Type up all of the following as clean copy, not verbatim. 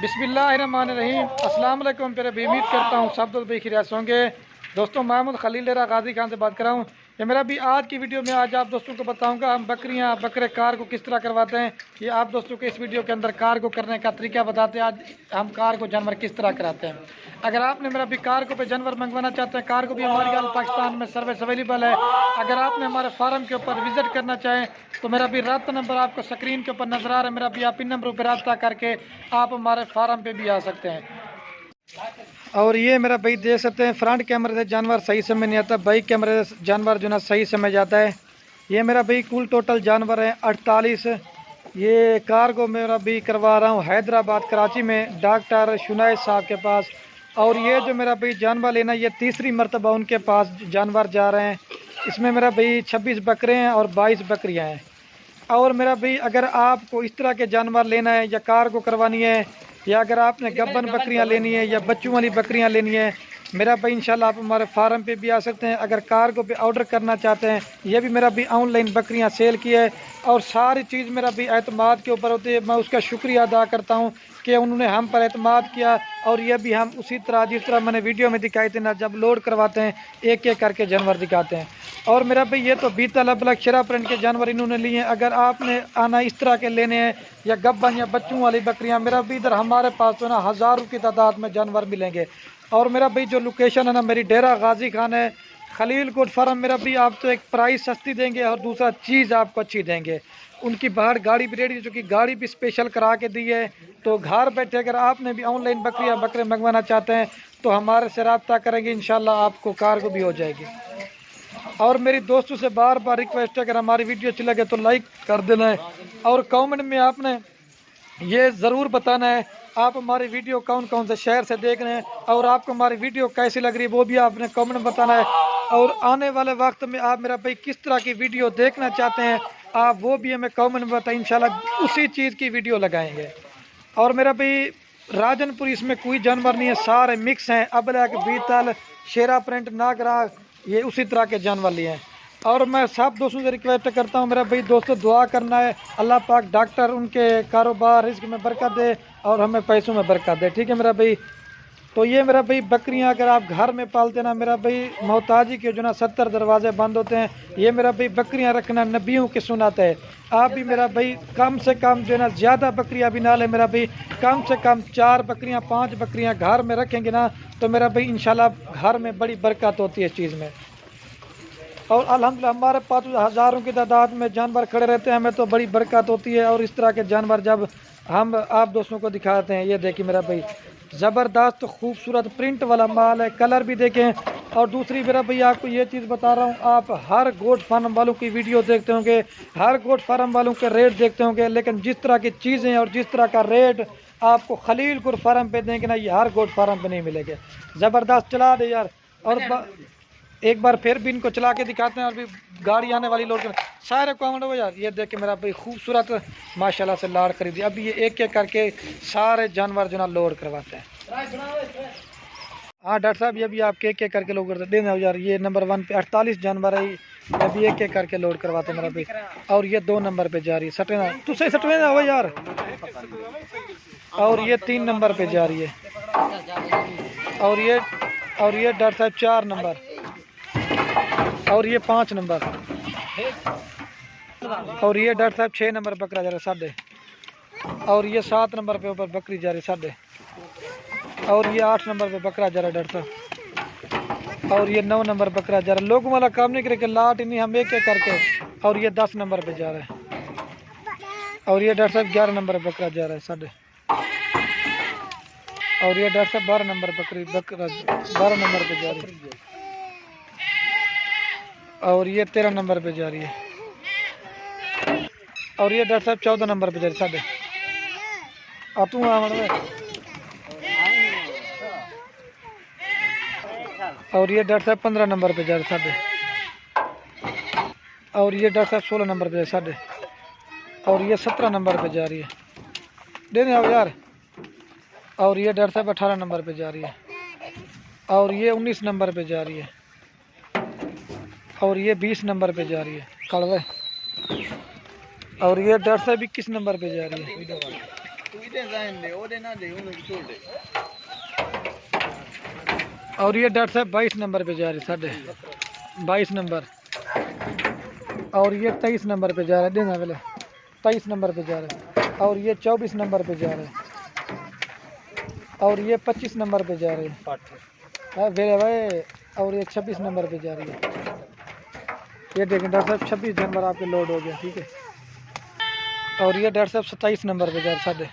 बिस्मिल्लाहिर्रहमानिर्रहीम। अस्सलाम वालेकुम। मेरे भी उम्मीद करता हूँ सब लोग खैरियत होंगे। दोस्तों मोहम्मद खलील डेरा गाजी खान से बात कर रहा हूँ। ये मेरा भी आज की वीडियो में आज आप दोस्तों को बताऊंगा हम बकरे कार को किस तरह करवाते हैं। ये आप दोस्तों को इस वीडियो के अंदर कार को करने का तरीका बताते हैं। आज हम कार को जानवर किस तरह कराते हैं। अगर आपने मेरा भी कार को पे जानवर मंगवाना चाहते हैं, कार को भी हमारे यहाँ पाकिस्तान में सर्विस अवेलेबल है। अगर आपने हमारे फार्म के ऊपर विजिट करना चाहें तो मेरा भी रब्ता नंबर आपको स्क्रीन के ऊपर नजर आ रहा है। मेरा भी आप इन नंबरों पर रब्ता करके आप हमारे फार्म पे भी आ सकते हैं। और ये मेरा भाई देख सकते हैं फ्रंट कैमरे से जानवर सही समय नहीं आता, बैक कैमरे से जानवर जो ना सही समय जाता है। ये मेरा भाई कुल टोटल जानवर है 48। ये कार को मेरा भी करवा रहा हूँ हैदराबाद कराची में डॉक्टर शुनाइद साहब के पास। और ये जो मेरा भाई जानवर लेना ये तीसरी मरतबा उनके पास जानवर जा रहे हैं। इसमें मेरा भाई 26 बकरे हैं और 22 बकरियाँ हैं। और मेरा भाई अगर आपको इस तरह के जानवर लेना है या कार को करवानी है या अगर आपने गब्बन बकरियां लेनी है या बच्चों वाली बकरियां लेनी है, मेरा भाई इंशाल्लाह आप हमारे फार्म पे भी आ सकते हैं। अगर कार को भी ऑर्डर करना चाहते हैं, ये भी मेरा भी ऑनलाइन बकरियां सेल की है। और सारी चीज़ मेरा भी एतमाद के ऊपर होती है। मैं उसका शुक्रिया अदा करता हूँ कि उन्होंने हम पर एतमाद किया। और ये भी हम उसी तरह जिस तरह मैंने वीडियो में दिखाई थे ना, जब लोड करवाते हैं एक एक करके जानवर दिखाते हैं। और मेरा भाई ये तो बीतल अबलग शेरा प्रिंट के जानवर इन्होंने लिए हैं। अगर आपने आना इस तरह के लेने हैं या गब्बन या बच्चों वाली बकरियां, मेरा भी इधर हमारे पास तो ना हज़ारों की तादाद में जानवर मिलेंगे। और मेरा भाई जो लोकेशन है ना, मेरी डेरा गाजी खान है, खलील कोट फार्म। मेरा भी आप तो एक प्राइस सस्ती देंगे और दूसरा चीज़ आपको अच्छी देंगे। उनकी बाहर गाड़ी भी रेडी है, जो कि गाड़ी भी स्पेशल करा के दी है। तो घर बैठे अगर आपने भी ऑनलाइन बकरे मंगवाना चाहते हैं तो हमारे से रब्ता करेंगे, इंशाल्लाह आपको कार को भी हो जाएगी। और मेरी दोस्तों से बार बार रिक्वेस्ट है, अगर हमारी वीडियो अच्छी लगे तो लाइक कर देना है। और कमेंट में आपने ये ज़रूर बताना है आप हमारी वीडियो कौन कौन से शहर से देख रहे हैं और आपको हमारी वीडियो कैसी लग रही है, वो भी आपने कमेंट में बताना है। और आने वाले वक्त में आप मेरा भाई किस तरह की वीडियो देखना चाहते हैं, आप वो भी हमें कमेंट में बताएं। इंशाल्लाह उसी चीज़ की वीडियो लगाएंगे। और मेरा भाई राजनपुर इसमें कोई जानवर नहीं है, सारे मिक्स हैं। अबलग, बीतल, शेरा प्रिंट, नागरा, ये उसी तरह के जानवर लिए हैं। और मैं सब दोस्तों से रिक्वेस्ट करता हूँ मेरा भाई दोस्तों दुआ करना है, अल्लाह पाक डॉक्टर उनके कारोबार रिस्क में बरकत दे और हमें पैसों में बरकत दे। ठीक है मेरा भाई। तो ये मेरा भाई बकरियां अगर आप घर में पालते ना मेरा भाई, मोहताजी के जो ना 70 दरवाजे बंद होते हैं। ये मेरा भाई बकरियां रखना नबियों की सुन्नत है। आप भी मेरा भाई कम से कम जो ना ज़्यादा बकरियां भी ना ले, मेरा भाई कम से कम 4 बकरियां 5 बकरियां घर में रखेंगे ना तो मेरा भाई इंशाल्लाह घर में बड़ी बरकत होती है इस चीज़ में। और अल्हम्दुलिल्लाह हमारे पास हज़ारों की तादाद में जानवर खड़े रहते हैं, हमें तो बड़ी बरकत होती है। और इस तरह के जानवर जब हम आप दोस्तों को दिखाते हैं, ये देखिए मेरा भाई ज़बरदस्त खूबसूरत प्रिंट वाला माल है, कलर भी देखें। और दूसरी मेरा भाई आपको ये चीज़ बता रहा हूँ, आप हर गोट फार्म वालों की वीडियो देखते होंगे, हर गोट फार्म वालों के रेट देखते होंगे, लेकिन जिस तरह की चीज़ें और जिस तरह का रेट आपको खलील गोट फार्म पे देंगे ना, ये हर गोट फार्म पे नहीं मिलेंगे। ज़बरदस्त चला दे यार। और एक बार फिर भी इनको चला के दिखाते हैं। और भी गाड़ी आने वाली लोड सारे कॉमेंट हो यार। ये देख के मेरा भाई खूबसूरत माशाल्लाह से लाड़ खरीदी। अभी ये एक एक करके सारे जानवर जो ना लोड करवाते हैं। हाँ डॉक्टर साहब, ये भी आप एक एक करके लोड करते देना यार। ये नंबर 1 पे 48 जानवर है, ये भी एक एक करके लोड करवाते हैं मेरा भाई। और ये 2 नंबर पे जा रही है सटवेना, तो सही सटवेना हो यार। और ये 3 नंबर पे जा रही है। और ये डॉक्टर साहब 4 नंबर। और ये 5 नंबर। और ये डॉक्टर साहब 6 नंबर बकरा जा रहा है 7.5। और ये 7 नंबर पे ऊपर बकरी जा रही है 7.5। और ये 8 नंबर पे बकरा जा रहा है डॉक्टर साहब। और ये 9 नंबर बकरा जा रहा है। लोगों वाला काम नहीं करके लाट ही नहीं, हम एक एक करके। और ये 10 नंबर पे जा रहा है। और ये डॉक्टर साहब 11 नंबर बकरा जा रहा है 7.5। और ये डॉक्टर साहब 12 नंबर बकरा 12 नंबर पे जा रही है। और ये 13 नंबर पे जा रही है। और ये डॉक्टर साहब 14 नंबर पे जा रही है 7.5। तू और ये डॉक्टर साहब 15 नंबर पे जा रहे 7.5। और ये डॉक्टर साहब 16 नंबर पे 7.5। और ये 17 नंबर पे जा रही है, देने आओ यार। और ये डॉक्टर साहब 18 नंबर पे जा रही है। और ये 19 नंबर पे जा रही है। और ये 20 नंबर पे जा रही है कड़वे। और ये डॉक्टर साहब 21 नंबर पे जा रही है। और ये डॉक्टर साहब 22 नंबर पे जा रहे, साढ़े 22 नंबर। और ये 23 नंबर पे जा रहा है, देना पहले 23 नंबर पे जा रहा है। और ये 24 नंबर पे जा रहा है। और ये 25 नंबर पे जा रहे हैं मेरे भाई। और ये 26 नंबर पे जा रही है। ये देखें डॉक्टर साहब 26 जानवर आपके लोड हो गया, ठीक है। और ये डॉक्टर साहब 27 नंबर पे जा रहा है, साढ़े।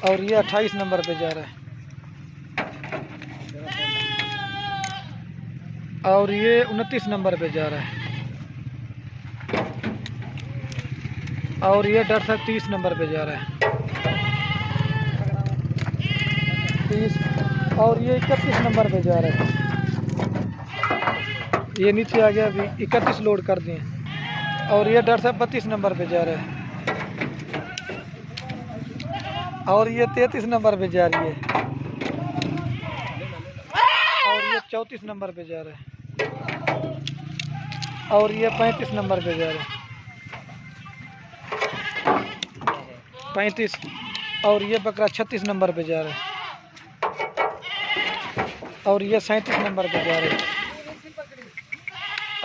और ये 28 नंबर पे जा रहा है। और ये 29 नंबर पे जा रहा है। और ये डॉक्टर साहब 30 नंबर पे जा रहा है, 30। और ये 31 नंबर पे जा रहा है। ये नीचे आ गया, अभी 31 लोड कर दिए। और ये डॉक्टर साहब 32 नंबर पे जा रहा है। और ये 33 नंबर पे जा रही है। और ये 34 नंबर पे जा रहा है। और ये 35 नंबर पे जा रहा है, 35। और ये बकरा 36 नंबर पे जा रहा है। और ये 37 नंबर पे जा रहा है।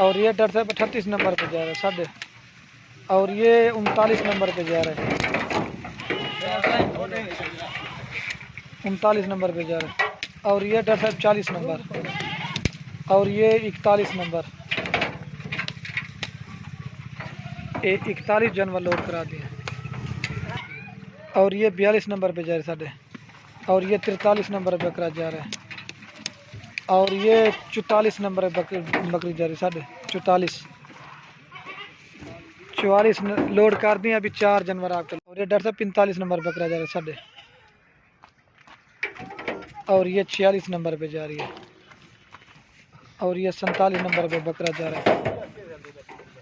और ये डॉक्टर साहब 38 नंबर पे जा रहा है, साढ़े। और ये 39 नंबर पे जा रहा है, 39 नंबर पे जा रहा है। और ये डॉक्टर साहब 40 नंबर। और ये 41 नंबर। 41 जानवर लोड करा दिए। और ये 42 नंबर पे जा रहे, साढ़े। और ये 43 नंबर पे बकरा जा रहा है। और ये 44 नंबर बकरी जा रही, साढ़े 44। 44 लोड कर दिए अभी 4 जानवर आपके। और ये डॉक्टर साहब 45 नंबर बकरा जा रहा है, साढ़े। और ये 46 नंबर पे जा रही है। और ये 47 नंबर पे बकरा जा रहा है।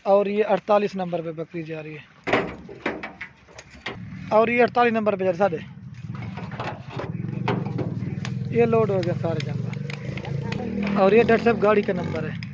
और ये 48 नंबर पे बकरी जा रही है। और ये 48 नंबर पे जा रहा है, साढ़े। ये लोड हो गया सारे जानवर। और ये डॉक्टर साहब गाड़ी का नंबर है।